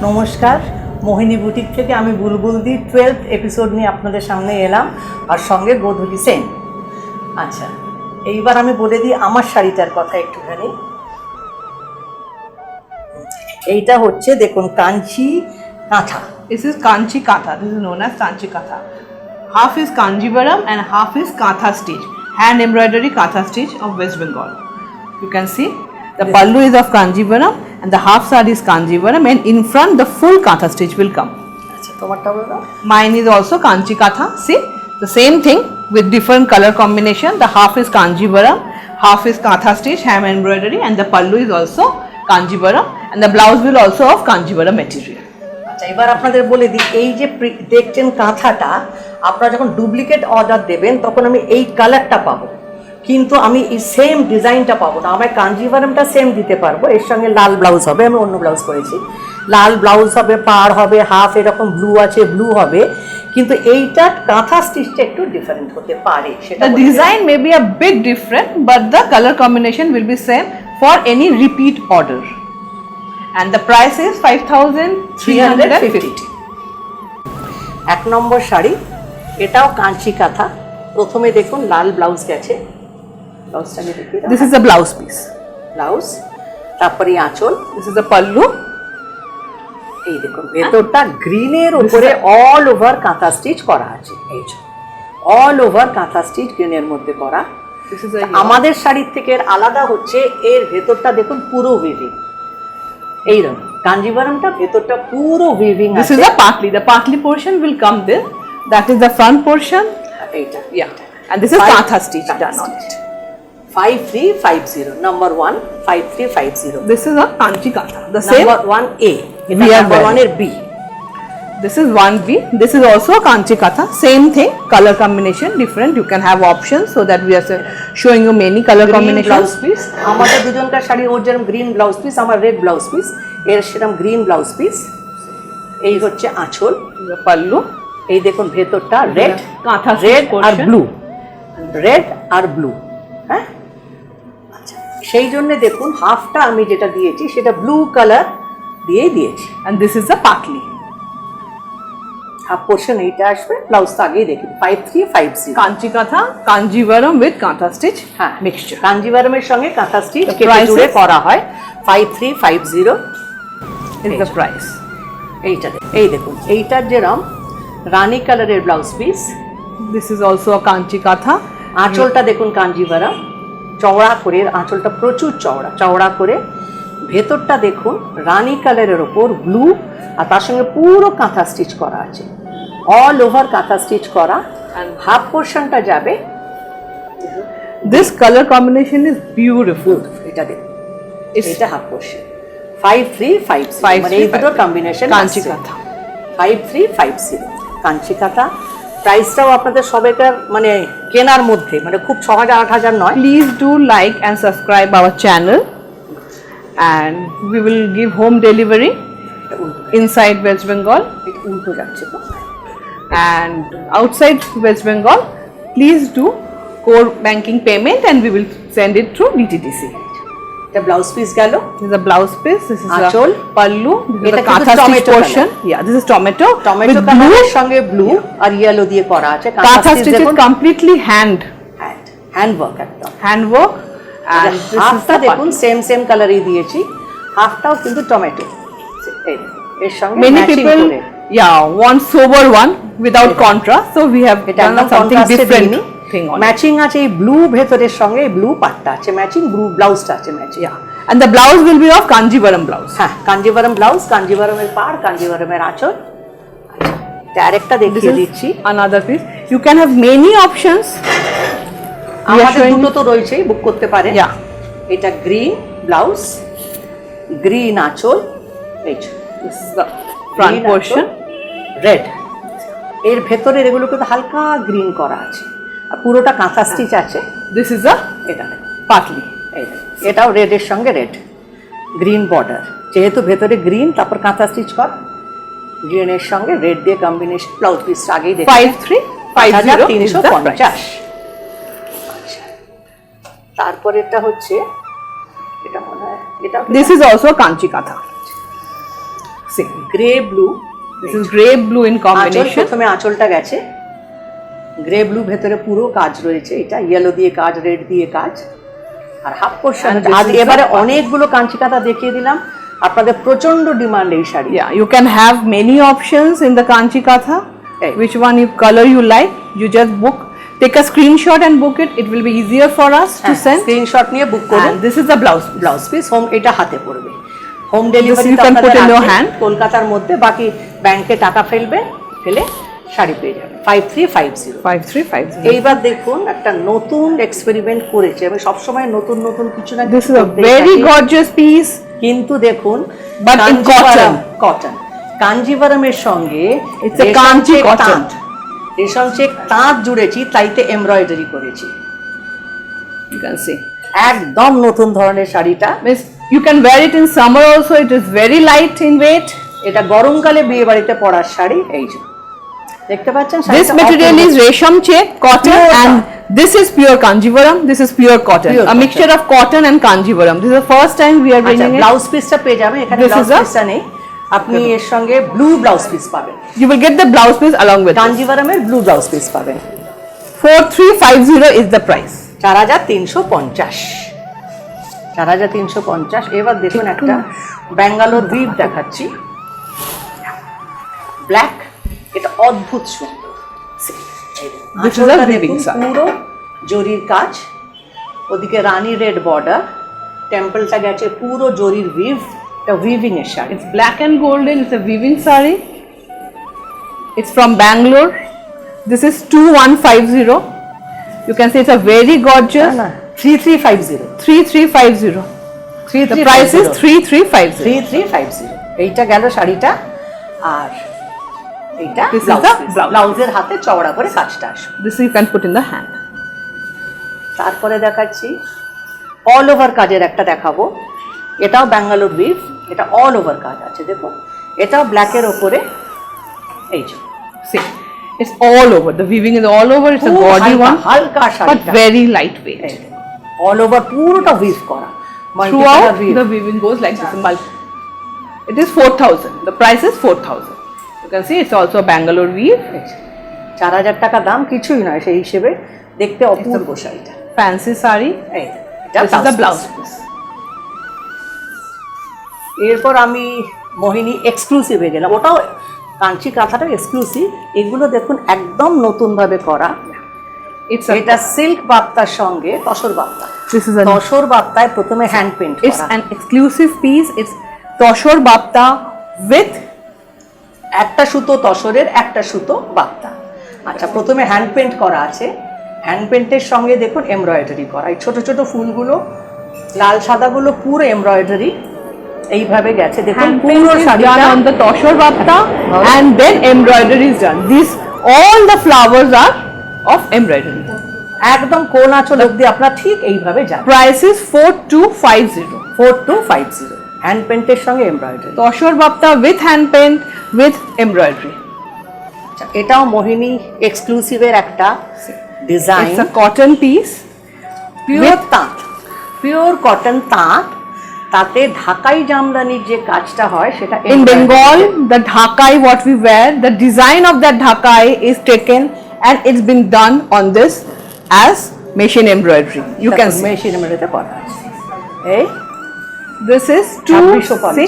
নমস্কার, মোহিনী বুটিক থেকে আমি বুলবুল দি 12th এপিসোড নিয়ে আপনাদের সামনে এলাম, আর সঙ্গে গোধূলি সেন। আচ্ছা, এইবার আমি বলে দিই আমার শাড়িটার কথা একটুখানি। এইটা হচ্ছে দেখুন কাঞ্চি কাঁথা। This is Kanchi Katha. This is known as Kanchi Katha. Half is Kanjivaram and half is Katha stitch. Hand embroidery Katha stitch of West Bengal. You can see the pallu is of Kanjivaram and the half side is Kanjivaram, and in front the full Katha stitch will come. আচ্ছা, তোমারটা বলো। Mine is also Kanchi Katha. See the same thing with different color combination. The half is Kanjivaram, half is Katha stitch, hand embroidery, and the pallu is also Kanjivaram, and the blouse will also of Kanjivaram material. আচ্ছা, এবার আপনাদের বলে দিই, এই যে দেখছেন কাঁথাটা, আপনারা যখন ডুপ্লিকেট অর্ডার দেবেন তখন আমি এই কালারটা পাবো, কিন্তু আমি এই সেম ডিজাইনটা পাবো না। আমি কাঞ্জিভারমটা সেম দিতে পারবো, এর সঙ্গে লাল ব্লাউজ হবে, আমি অন্য ব্লাউজ করেছি, লাল ব্লাউজ হবে, পাড় হবে, হাফ এরকম ব্লু আছে, ব্লু হবে, কিন্তু এইটা কাঁথা স্টিচটা একটু ডিফারেন্ট হতে পারে। সেটা The design may be a bit different, but the color combination will be same for any repeat order. And the price is 5,350. এক নম্বর শাড়ি, এটাও কাঞ্চি কাঁথা। প্রথমে দেখুন লাল ব্লাউজ গেছে, ব্লাউজটা আমি দেখি। This is the blouse piece. Blouse, তারপরে আঁচল, This is the pallu. এই দেখুন ভেতরটা গ্রিনের উপরে অল ওভার কাঁথা স্টিচ করা আছে। এই যে অল ওভার কাঁথা স্টিচ গ্রিনের মধ্যে করা। This is a আমাদের শাড়ির থেকে এর আলাদা হচ্ছে এর ভেতরটা দেখুন পুরো উইভিং। এইরকম কাঞ্জিভারমটা ভেতরটা পুরো উইভিং This আছে। is the partly. The partly portion will come there. That is the front portion. এইটা Yeah. And this is Katha stitch done on it. 5350 number 1 5350 This is a Kanchi Katha. The same. number 1A, এটা We are number 1 এর B। This is 1B. This is also a Kanchi Katha. Same thing. Color combination different. You can have options, so that we are showing you many color blouse combinations. Piece, আমাদের দুজনকার শাড়ি, ওর যেরকম green blouse piece, আমার red blouse piece, এর সেরকম green blouse piece. এই হচ্ছে আঁচল, The pallu. এই দেখুন ভেতরটা রেড, কাঁথা রেড আর portion. ব্লু, রেড আর ব্লু। হ্যাঁ, আচ্ছা, সেই জন্য দেখুন হাফটা আমি যেটা দিয়েছি সেটা ব্লু কালার দিয়েই দিয়েছি। And this is the partly. Half portion এইটা আসবে, ব্লাউজ তো আগেই দেখি 5350। Kanchi Katha, Kanjivaram with Katha stitch. হ্যাঁ, Mixture. কাঞ্জিভারমের সঙ্গে কাঁথা স্টিচ The কেটে price জুড়ে is- করা হয় 5350। Is the price. এইটা এই দেখুন, এইটার যেরকম রানী কালারের blouse piece, This is also a Kanchi Katha. আঁচলটা দেখুন কাঞ্জিভারম, চওড়া করে আঁচলটা প্রচুর চওড়া, চওড়া করে ভেতরটা দেখুন রানী কালারের ওপর ব্লু, আর তার সঙ্গে পুরো কাঁথা স্টিচ করা আছে, অল ওভার কাঁথা স্টিচ করা। আর হাফ পোর্শনটা যাবে, This color combination is beautiful. এটা দেখুন, It's এটা হাফ পোর্শন 5350, মানে এই দুটোর কম্বিনেশন Kanchi Katha. 5350 কাঞ্চি কাঁথা। প্রাইসটাও আপনাদের সবাইকার মানে কেনার মধ্যে, মানে খুব 6000 8000 নয়। Please do like and subscribe our channel, and we will give home delivery inside West Bengal এটা উল্টো যাচ্ছে তো। and outside West Bengal. Please do core banking payment, and we will send it through DTDC. এটা blouse piece গেল, This is a blouse piece. This is Achol. a pallu. This is এটা the কিন্তু Katha stitch tomato portion. Yeah, this is tomato. Tomato with blue. কালারের সঙ্গে blue আর yellow দিয়ে করা আছে। Katha stitch is completely hand work একদম। hand work, and this is হাফটা the দেখুন pallu. সেম কালারই দিয়েছি, হাফটাও কিন্তু টমেটো। এই এর সঙ্গে Many ম্যাচিং people, করে yeah, want sober one without contrast, so we have এটা done একদম something কন্ট্রাস্টে different দিইনি। thing on it. ম্যাচিং আছে, এই ব্লু ভেতরের সঙ্গে এই ব্লু পাটটা আছে ম্যাচিং, ব্লু ব্লাউজটা আছে matching. Yeah, and the blouse will be of Kanjivaram blouse. হ্যাঁ, কাঞ্জিভারম ব্লাউজ, কাঞ্জিভারমের পাড়, কাঞ্জিভারমের আঁচল। আচ্ছা, এটা আরেকটা This দেখিয়ে is দিচ্ছি। another piece. You can have many options. We are আমাদের showing দুটো তো রয়েছেই, বুক করতে পারে। Yeah, এটা গ্রিন ব্লাউজ, গ্রিন আঁচল, এই যে this is the front portion. Red, এর ভেতরের এগুলো কিন্তু হালকা গ্রিন করা আছে, আর পুরোটা কাঁথা স্টিচ আছে। This is a এটা দেখুন, partly. এই দেখুন, এটাও রেডের সঙ্গে রেড, গ্রিন বর্ডার, যেহেতু ভেতরে গ্রিন তারপর কাঁথা স্টিচ কর, গ্রিনের সঙ্গে রেড দিয়ে কম্বিনেশন। ব্লাউজ পিস আগেই দেখুন 5350 is the price. 5350। আচ্ছা, তারপরেরটা হচ্ছে এটা মনে হয় এটা This is also a Kanchi Katha. See, grey blue, this is grey blue in আঁচল, combination. প্রথমে আঁচলটা গেছে গ্রে ব্লু, ভেতরে পুরো কাজ রয়েছে, এটা ইয়েলো দিয়ে কাজ, রেড দিয়ে কাজ, আর হাফ পোর্শন। And this আজ is the এবারে part. অনেকগুলো কাঞ্চি কাঁথা দেখিয়ে দিলাম, আপনাদের প্রচন্ড ডিমান্ড এই sari. Yeah, you can have many options in the Kanchi Katha. Hey. Which one you color you like, you just book. Take a screenshot and book it. It will be easier for us to send. Screenshot নিয়ে বুক করুন। And this is the blouse. Blouse piece home, এটা হাতে পড়বে, home you delivery can put in your hand. কলকাতার মধ্যে, বাকি ব্যাংকে টাকা ফেলবে, ফেলে শাড়ি পেয়ে যাবে। 5350। 5350. এইবার দেখুন একটা নতুন এক্সপেরিমেন্ট করেছে, আমি সবসময় নতুন নতুন কিছু না This is a very gorgeous piece. কিন্তু দেখুন But in cotton. কটন, কাঞ্জিভারমের সঙ্গে It's a Kanchi cotton. রেশম চেক তাঁত জুড়েছি, তাইতে এমব্রয়ডারি করেছি, You can see. একদম নতুন ধরনের শাড়িটা। Miss, you can wear it in summer also. It is very light in weight. এটা গরমকালে বিয়ে বাড়িতে পরার শাড়ি। এই যে দেখতে পাচ্ছেন, This শাড়িটা material Apurba. is resham check cotton, Pure and this is pure Kanjivaram. This is pure cotton. Pure A cotton. mixture of cotton and Kanjivaram. This is the first time we are আচ্ছা, bringing it. Blouse পিসটা পেয়ে যাবেন, এখানে This blouse is a- পিসটা নেই, আপনি এর সঙ্গে ব্লু ব্লাউজ পিস পাবেন, You will get the blouse piece along with it. কাঞ্জিভারমের ব্লু ব্লাউজ পিস পাবেন। 4350 is the price. 4350, 4350। এবার দেখুন একটা ব্যাঙ্গালোর উইভ দেখাচ্ছি, ব্ল্যাক, এটা অদ্ভুত সুন্দর। This is a আঁচলটা weaving দেখুন, style. পুরো জরির কাজ, ওদিকে রানী রেড বর্ডার, টেম্পলটা গেছে পুরো জরির উইভ, এটা উইভিং এর sari. It's black and golden. It's a weaving saree. It's from Bangalore. This is 2150. You can see it's a very gorgeous. না 3350, 3350. The price is 3350. 3350। এইটা গেল শাড়িটা, আর এইটা This is blouse the piece. blouse. ব্লাউজের হাতে চওড়া করে কাজটা আসবে। This you can put in the hand. তারপরে দেখাচ্ছি অল ওভার কাজের একটা দেখাবো, এটাও ব্যাঙ্গালোর উইভ, এটা অল ওভার কাজ আছে, দেখুন এটাও ব্ল্যাকের ওপরে, এই যে See, it's all over. The weaving is all over. It's a খুব gaudy হালকা, one, হালকা but শাড়িটা, very lightweight. অল ওভার পুরোটা উইভ করা, Throughout, the weaving goes like this. It is 4000. The price is 4000. You can see it's also a Bangalore weave. 4000 টাকা দাম, কিছুই নয় সেই হিসেবে, দেখতে অপূর্ব শাড়িটা। Fancy saree. এই এটা This is the blouse piece। piece. এরপর আমি মোহিনী এক্সক্লুসিভে গেলাম, ওটাও কাঞ্চি কাঁথাটা এক্সক্লুসিভ। এগুলো দেখুন একদম নতুন ভাবে করা, It's a. এটা সিল্ক বাপ্তার সঙ্গে tussar Bapta. This is a. Tussar বাপ্তায় প্রথমে হ্যান্ড পেইন্ট It's করা, an exclusive piece. It's Toshor Bapta with. একটা সুতো তসরের, একটা সুতো বাপ্তা। আচ্ছা, প্রথমে হ্যান্ড পেইন্ট করা আছে, হ্যান্ড পেইন্টের সঙ্গে দেখুন এমব্রয়ডারি করা, এই ছোট ছোট ফুলগুলো লাল সাদাগুলো পুরো এমব্রয়ডারি এইভাবে গেছে, দেখুন Hand পুরো paint is done শাড়িটা। on the Toshor Bapta, and then embroidery is done. These all the flowers are of embroidery. একদম কোন আঁচল অব্দি আপনার ঠিক এইভাবে যাবে। Price is 4250. 4250, হ্যান্ড পেইন্টের সঙ্গে embroidery. Toshor Bapta with hand paint with embroidery. আচ্ছা, এটাও মোহিনী এক্সক্লুসিভের একটা design, It's a cotton piece. Pure তাঁত, পিওর কটন তাঁত, তাতে ঢাকাই জামদানির যে কাজটা হয় সেটা In Bengal, the Dhakai what we wear, the design of that Dhakai is taken and it's been done on this as machine embroidery. You can see. Machine এমব্রয়ডারিতে করা আছে। এই This is 2650.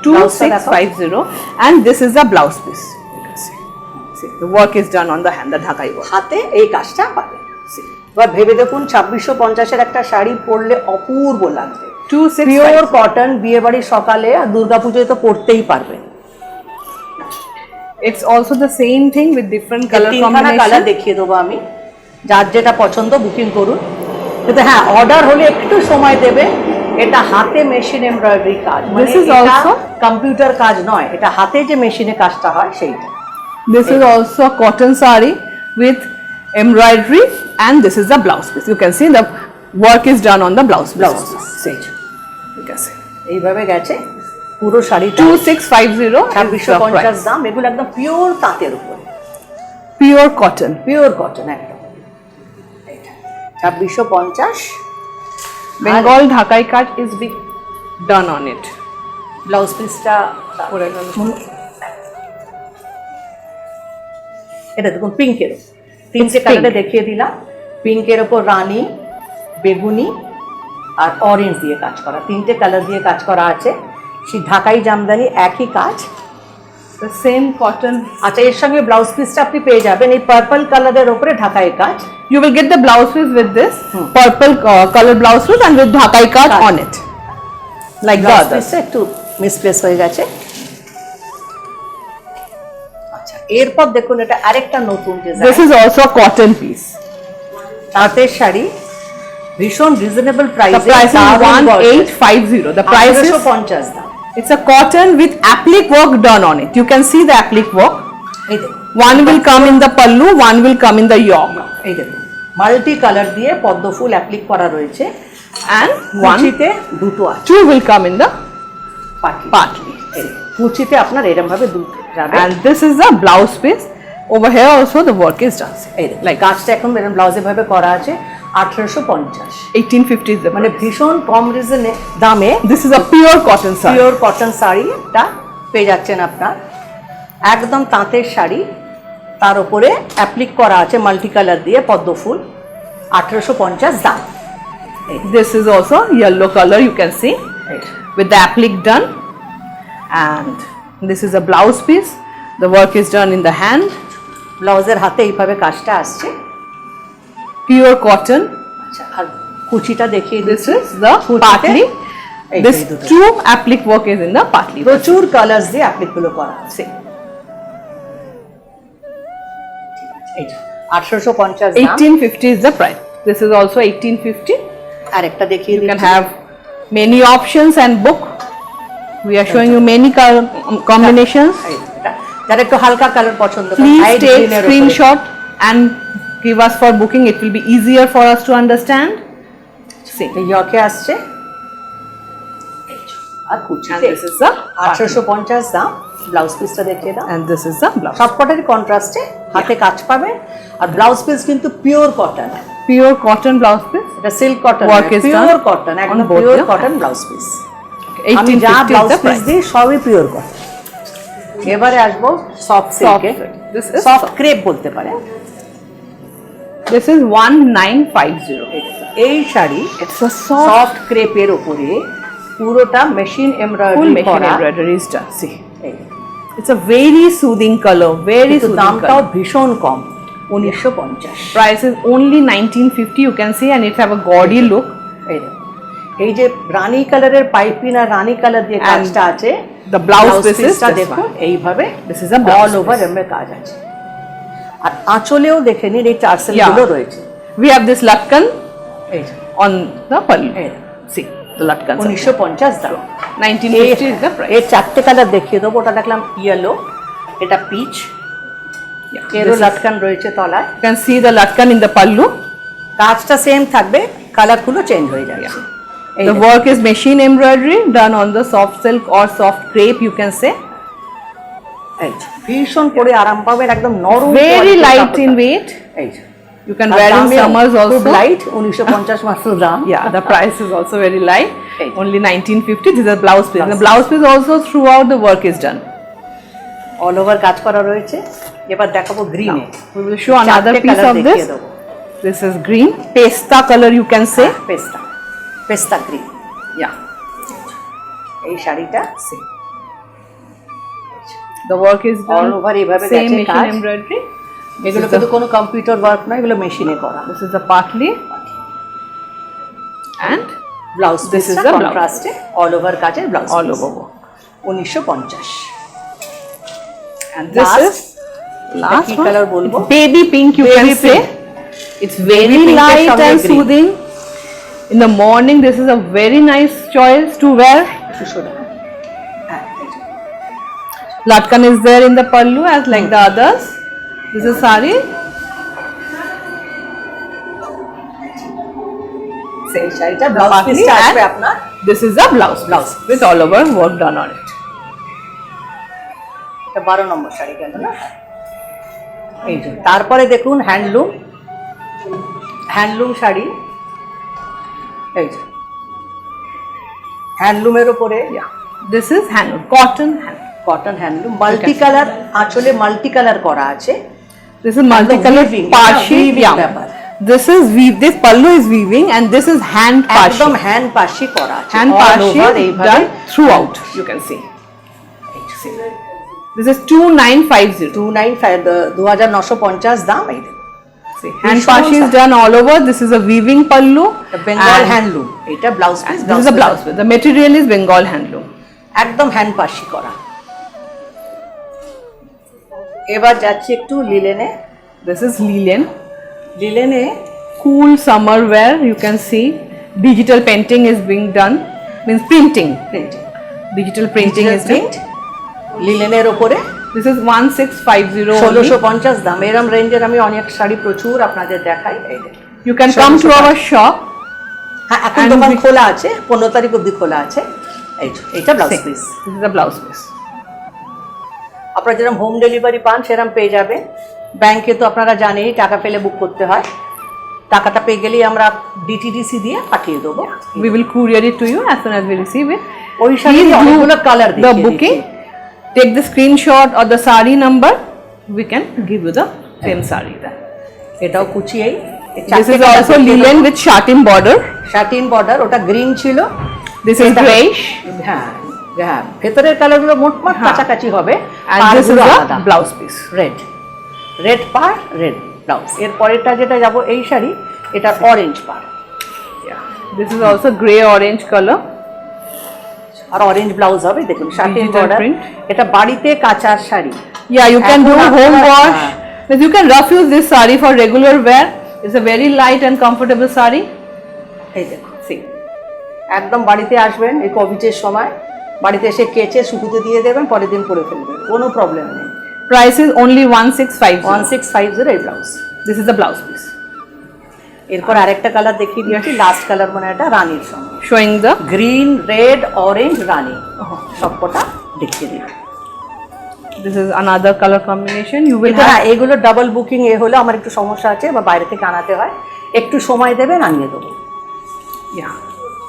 2650, and this is the blouse piece. You can see. See, the work is done on the hand, the Dhakai work. হাতে এই কাজটা পাবে। এবার ভেবে দেখুন 2650-এর একটা শাড়ি পরলে অপূর্ব লাগবে। 2650. পিওর কটন, বিয়ে বাড়ির সকালে আর দুর্গাপুজোয় তো পরতেই পারবেন। It's also the same thing with different color তিনখানা কালার combination. দেখিয়ে দেবো আমি, যার যেটা পছন্দ বুকিং করুন। কিন্তু হ্যাঁ, অর্ডার হলে একটু সময় দেবে, এটা হাতে মেশিন এমব্রয়ডারি কাজ, মানে This is এটা also- কম্পিউটার কাজ নয়, এটা হাতে যে মেশিনে কাজটা হয় সেইটা। This is also a cotton saree with embroidery, and this is the blouse piece. You can see the work is done on the blouse blouse piece. সেই You can see. এইভাবে গেছে পুরো শাড়িটা। 2650 is the 2650 price. দাম, এগুলো একদম pure তাঁতের উপর, Pure cotton. পিওর কটন একদম। 2650। Bengal Dhakai cut is being done on it. Blouse পিসটা পরে গেল। এটা দেখুন পিঙ্কের, তিনটে কালারে দেখিয়ে দিলাম। পিঙ্কের ওপর রানী, বেগুনি আর অরেঞ্জ দিয়ে কাজ করা, তিনটে কালার দিয়ে কাজ করা আছে। সেই ঢাকাই জামদানি একই কাজ। The same cotton. আচ্ছা, এর সঙ্গে ব্লাউজ পিসটা আপনি পেয়ে যাবেন এই পার্পল কালারের ওপরে ঢাকাই কাজ। You will get the blouse piece with this purple color blouse piece and with Dhakai cut on it, like the blouse others. পিসটা একটু মিসপ্লেস হয়ে গেছে। আচ্ছা, এরপর দেখুন এটা আরেকটা নতুন This design, is also a cotton piece. তাঁতের শাড়ি, ভীষণ রিজনেবল The প্রাইসে। price is 1850. The price is 1850 দাম। it's a cotton with applique work done on it. You can see the applique work. এই দেখুন, One will come in the pallu, one will come in the yoke, এই দেখুন multi colour দিয়ে পদ্ম ফুল applique করা রয়েছে। and one, কুচিতে দুটো আছে, two will come in the Patli. partly. এই কুচিতে আপনার এরকম ভাবে দুটো যাবে। And this is the blouse piece. Over here also the work is done. এই দেখুন, কাজটা এখন এরকম ব্লাউজে ভাবে করা আছে। 1850, 1850 is the মানে price. ভীষণ কম রিজনে দামে This is a pure cotton saree. Pure cotton শাড়িটা পেয়ে যাচ্ছেন আপনার। একদম তাঁতের শাড়ি, তার উপরে অ্যাপ্লিক করা আছে মাল্টি কালার দিয়ে পদ্ম ফুল। 1850 দাম। This is also yellow color, you can see, এই with the applique done. And this is a blouse piece. The work is done in the hand. ব্লাউজের হাতে এইভাবে কাজটা আসছে। Pure cotton. আচ্ছা, আর কুচিটা দেখিয়ে This দিচ্ছি। is the কুচিতে partly. এই This দুটো। two applique work is in the partly. প্রচুর কালার্স দিয়ে অ্যাপ্লিকগুলো করা আছে। এই 1850 দাম। 1850 is the price. This is also 1850. আর একটা দেখিয়ে You can দিচ্ছি। have many options and book. We are showing you many color combinations. এই এটা, যারা একটু হালকা কালার পছন্দ করেন, Please light take green এর উপরে। screenshot and give us for booking. It will be easier for us to understand. See. এই ইয়কে আসছে। আর And কুচিতে this is the 1850 দাম। ব্লাউজ পিসটা দেখিয়ে দাও। and this is the blouse. সবকটারই কন্ট্রাস্টে হাতে কাজ পাবে। আর ব্লাউজ পিস কিন্তু pure cotton, Pure cotton blouse piece. এটা silk cotton, Work is pure done cotton, একদম on both pure the cotton blouse piece. আমি যা 1850 is blouse the piece price. দিই সবই পিওর কটন। এবারে আসবো সফট সিল্কে। This is সফট ক্রেপ বলতে পারে। This is 1950. এই শাড়ি It's a soft সফট ক্রেপের উপরে পুরোটা মেশিন full এমব্রয়ডারি machine করা। embroidery is done. See. এই It's a very soothing color. Very কিন্তু soothing দামটাও color. ভীষণ কম, 1950। Price is only 1950. You can see, and it have a gaudy look. এই দেখুন, এই যে রানী কালারের পাইপিং আর রানী কালার দিয়ে And কাজটা আছে। the blouse piece is পিসটা this দেখুন one. এইভাবে This is a blouse all over piece. এমএ কাজ আছে। আর আঁচলেও দেখে নিন এই টার্সেল গুলো রয়েছে। We have this latkan এই যে, on the pallu. এই See the latkan. 1950 দাম। 1950 is the price. এর চারটে কালার দেখিয়ে দেবো। ওটা দেখলাম ইয়েলো, এটা পিচ, Yeah. এরও This is- লাটকান রয়েছে তলায়। You can see the latkan in the pallu. কাজটা সেম থাকবে, কালারগুলো চেঞ্জ হয়ে যাবে। এই The দেখুন, work is machine embroidery done on the soft silk or soft crepe, you can say. এই যে, ভীষণ পরে আরাম পাবেন, একদম নরম, Very quality light কাপড়টা। in weight. এই যে, You can আর wear in দামেও summers খুব also. লাইট, 1950 মাত্র দাম। Yeah, the price is also very light. Hey. Only 1950. This is a blouse piece. The Blouse. blouse piece also throughout the work is done. All over কাজ করা রয়েছে। এবার দেখাবো গ্রিনে। We will show another piece of this. This is green, pesta color, you can say. পেস্তা, পেস্তা green. Yeah. এই শাড়িটা The work is done. All over এইভাবে Same গেছে machine কাজ। embroidery. এগুলো This is কিন্তু কোনো কম্পিউটার ওয়ার্ক নয়, এগুলো মেশিনে করা। This is the partly. And blouse This পিসটা is the blouse. কন্ট্রাস্টে অল ওভার কাজের blouse. all over work. 1950। And this Last. is last কি one. কালার বলবো? It's baby pink, you Baby can say. It's very pink এর light সঙ্গে and green. soothing. In the morning, this is a very nice choice to wear. হ্যাঁ, এই যে। Latkan is there in the pallu as like the others. This is sari. এই শাড়িটা blouse partly পিসটা আসবে and- আপনার। This is the blouse Blouse. with all over work done on it. এটা 12 নম্বর শাড়ি গেল না? এই যে, তারপরে দেখুন হ্যান্ডলুম, হ্যান্ডলুম শাড়ি। এই যে, হ্যান্ডলুমের উপরে This is handloom, cotton handloom. Cotton handloom multi colour, আঁচলে মাল্টি কালার করা আছে। This is multicolor weaving, parshi. weaving Yeah. ব্যাপার। This is this pallu is weaving and this is hand parshi. একদম hand পাশি করা আছে, Hand all parshi over এইভাবে done throughout. You can see. This is 2950. 2950 দাম। এই দেখুন See, hand ভীষণ parshi is done all over. This is a weaving pallu. Bengal and handloom, এটা blouse piece. This is a blouse piece. The material is Bengal handloom. একদম hand পাশি করা। এবার যাচ্ছি একটু লিলেনে। This is linen. লিলেনে Cool summer wear. You can see digital painting is being done. Means printing. Printing, Digital printing is done. Print লিলেনের ওপরে This is 1650 only. 1650 দাম। এরম রেঞ্জের আমি অনেক শাড়ি প্রচুর আপনাদের দেখাই। এই দেখুন। You can come to our shop. হ্যাঁ, এখন And দোকান we- খোলা আছে, 15 তারিখ অবধি খোলা আছে। এইটা blouse See, piece. this is a blouse piece. আপনারা যেরকম হোম ডেলিভারি পান সেরকম পেয়ে যাবেন। ব্যাংকে তো আপনারা জানেনই টাকা পেলে বুক করতে হয়, টাকাটা পেয়ে গেলেই আমরা ডিটিডিসি দিয়ে পাঠিয়ে দেবো। We will courier it to you as soon as we receive it. ওই শাড়ি Please do অনেকগুলো colour the booking. Take the screenshot or the sari number. We can give you the same sari. এটাও কুচিয়েই। This is also linen with satin border. Satin border, ওটা green ছিল। This is grayish. হ্যাঁ হ্যাঁ, ভেতরের কালারগুলো মোটমাট হ্যাঁ। কাছাকাছি হবে। And this is the blouse piece. Red, red পার, রেড ব্লাউজ। এর পরেরটা যেটা যাব এই শাড়ি, এটা অরেঞ্জ পার। Yeah. This is also grey orange color. আর অরেঞ্জ ব্লাউজ হবে। দেখুন শাটিন Digital বর্ডার, print. এটা বাড়িতে কাচার sari. Yeah, you can do এখন home আপনারা- wash. হ্যাঁ। But you can rough use this sari for regular wear. It's a very light and comfortable sari. এই দেখুন, see, একদম বাড়িতে আসবেন এই কোভিডের সময়, বাড়িতে এসে কেচে শুকুতে দিয়ে দেবেন, পরের দিন পরে ফেলবেন, কোনো প্রবলেম নেই। Price is only 1650. 1650 এই blouse. This is the blouse piece. এরপর আরেকটা কালার দেখিয়ে দিয়েছি, লাস্ট কালার মানে এটা রানীর সঙ্গে, Showing the green, red, orange, রানী সবকটা দেখিয়ে দিই। this is another color combination. You will হ্যাঁ, have এগুলো ডাবল বুকিং এ হলে আমার একটু সমস্যা আছে, বা বাইরে থেকে আনাতে হয়, একটু সময় দেবেন, আনিয়ে দেবো। yeah.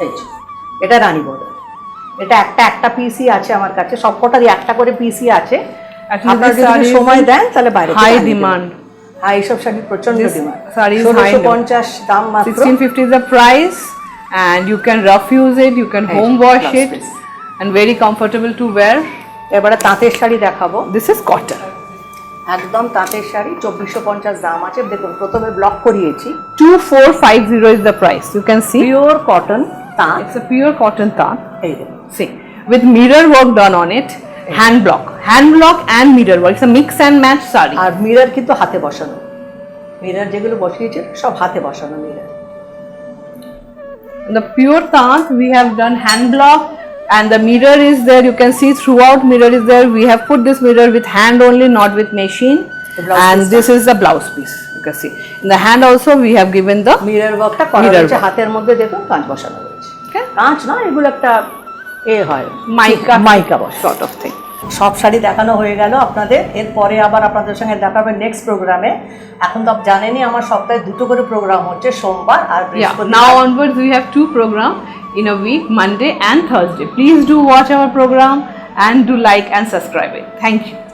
এই যে, এটা রানী বর্ডার। এটা একটা পিসই আছে আমার কাছে, সবকটারই একটা করে পিসই আছে। Actually, আপনারা this যদি saree is সময় দেন তাহলে বাইরে থেকে high আনিয়ে দেবেন। demand. হ্যাঁ, এইসব শাড়ি প্রচন্ড This demand. saree is high 1650 দাম মাত্র। 1650 is the price, and you can rough use it. You can Hey, home wash blouse it, piece. and very comfortable to wear. এবারে তাঁতের শাড়ি দেখাবো। This is cotton. একদম তাঁতের শাড়ি, 2450 দাম আছে। দেখুন প্রথমে ব্লক করিয়েছি, 2450 is the price. You can see pure cotton তাঁত। it's a pure cotton tan. এই দেখুন, See, with mirror work done on it, hand block and mirror work. It's a mix and match saree. আর mirror কিন্তু হাতে বসানো, mirror যেগুলো বসিয়েছে সব হাতে বসানো mirror. The pure tant we have done hand block, and the mirror is there. You can see throughout mirror is there. We have put this mirror with hand only, not with machine. The blouse And piece. this is the blouse piece. You can see in the hand also we have given the mirror ওয়ার্কটা করা Mirror রয়েছে, work. হাতের মধ্যে দেখুন কাঁচ বসানো রয়েছে। okay, কাঁচ না, এগুলো একটা হয় মাইকা sort of thing. সব শাড়ি দেখানো হয়ে গেল আপনাদের। এরপরে আবার আপনাদের সঙ্গে দেখা হবে নেক্সট প্রোগ্রামে। এখন তো জানেনই আমার সপ্তাহে 2টো করে প্রোগ্রাম হচ্ছে, সোমবার আর Yeah. বৃহস্পতিবার। Now onwards we have 2 programs in a week, Monday and Thursday. Please do watch our program and do like and subscribe it. Thank you.